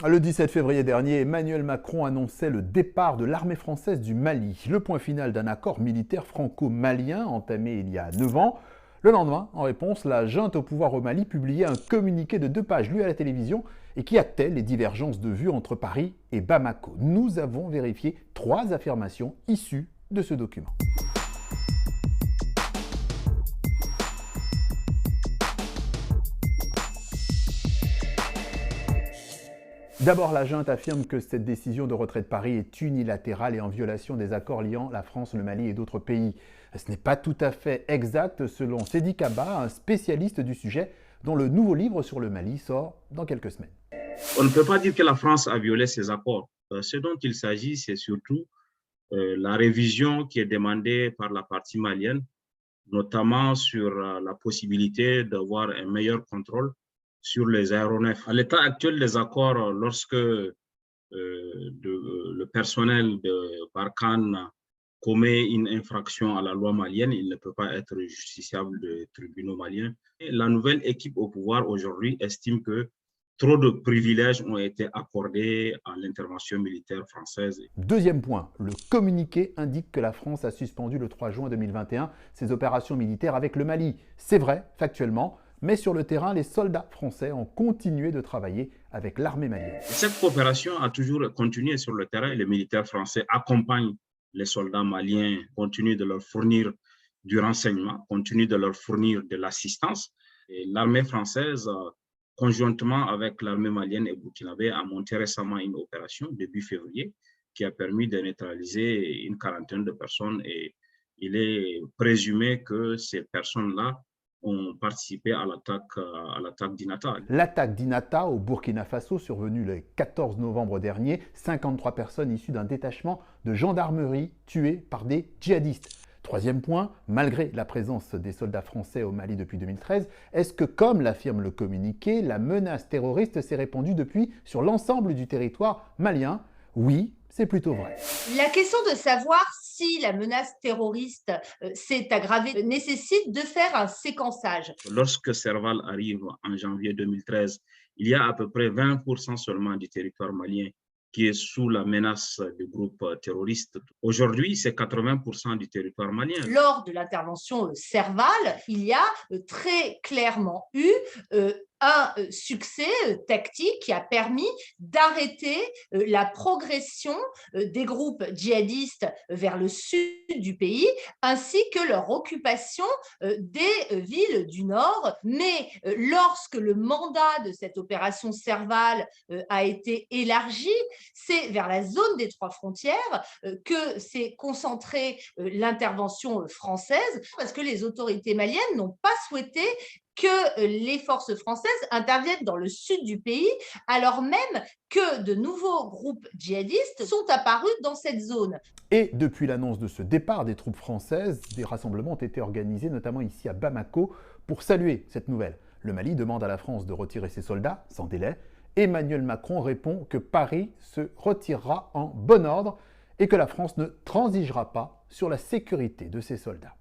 Le 17 février dernier, Emmanuel Macron annonçait le départ de l'armée française du Mali, le point final d'un accord militaire franco-malien entamé il y a 9 ans. Le lendemain, en réponse, la junte au pouvoir au Mali publiait un communiqué de 2 pages lu à la télévision et qui actait les divergences de vues entre Paris et Bamako. Nous avons vérifié 3 affirmations issues de ce document. D'abord, la junte affirme que cette décision de retrait de Paris est unilatérale et en violation des accords liant la France, le Mali et d'autres pays. Ce n'est pas tout à fait exact selon Sedi Kaba, un spécialiste du sujet dont le nouveau livre sur le Mali sort dans quelques semaines. On ne peut pas dire que la France a violé ces accords. Ce dont il s'agit, c'est surtout la révision qui est demandée par la partie malienne, notamment sur la possibilité d'avoir un meilleur contrôle sur les aéronefs. À l'état actuel des accords, lorsque le personnel de Barkhane commet une infraction à la loi malienne, il ne peut pas être justiciable des tribunaux maliens. Et la nouvelle équipe au pouvoir aujourd'hui estime que trop de privilèges ont été accordés à l'intervention militaire française. Deuxième point, le communiqué indique que la France a suspendu le 3 juin 2021 ses opérations militaires avec le Mali. C'est vrai, factuellement, mais sur le terrain, les soldats français ont continué de travailler avec l'armée malienne. Cette coopération a toujours continué sur le terrain. Les militaires français accompagnent les soldats maliens, continuent de leur fournir du renseignement, continuent de leur fournir de l'assistance. Et l'armée française, conjointement avec l'armée malienne et burkinabé, a monté récemment une opération début février qui a permis de neutraliser une quarantaine de personnes et il est présumé que ces personnes-là ont participé à l'attaque d'Inata. L'attaque d'Inata au Burkina Faso, survenue le 14 novembre dernier, 53 personnes issues d'un détachement de gendarmerie tuées par des djihadistes. Troisième point, malgré la présence des soldats français au Mali depuis 2013, est-ce que, comme l'affirme le communiqué, la menace terroriste s'est répandue depuis sur l'ensemble du territoire malien? Oui, c'est plutôt vrai. La question de savoir si la menace terroriste s'est aggravée nécessite de faire un séquençage. Lorsque Serval arrive en janvier 2013, il y a à peu près 20% seulement du territoire malien qui est sous la menace du groupe terroriste. Aujourd'hui, c'est 80% du territoire malien. Lors de l'intervention Serval, il y a très clairement eu un succès tactique qui a permis d'arrêter la progression des groupes djihadistes vers le sud du pays, ainsi que leur occupation des villes du nord. Mais lorsque le mandat de cette opération Serval a été élargi, c'est vers la zone des 3 frontières que s'est concentrée l'intervention française, parce que les autorités maliennes n'ont pas souhaité que les forces françaises interviennent dans le sud du pays, alors même que de nouveaux groupes djihadistes sont apparus dans cette zone. Et depuis l'annonce de ce départ des troupes françaises, des rassemblements ont été organisés, notamment ici à Bamako, pour saluer cette nouvelle. Le Mali demande à la France de retirer ses soldats sans délai. Emmanuel Macron répond que Paris se retirera en bon ordre et que la France ne transigera pas sur la sécurité de ses soldats.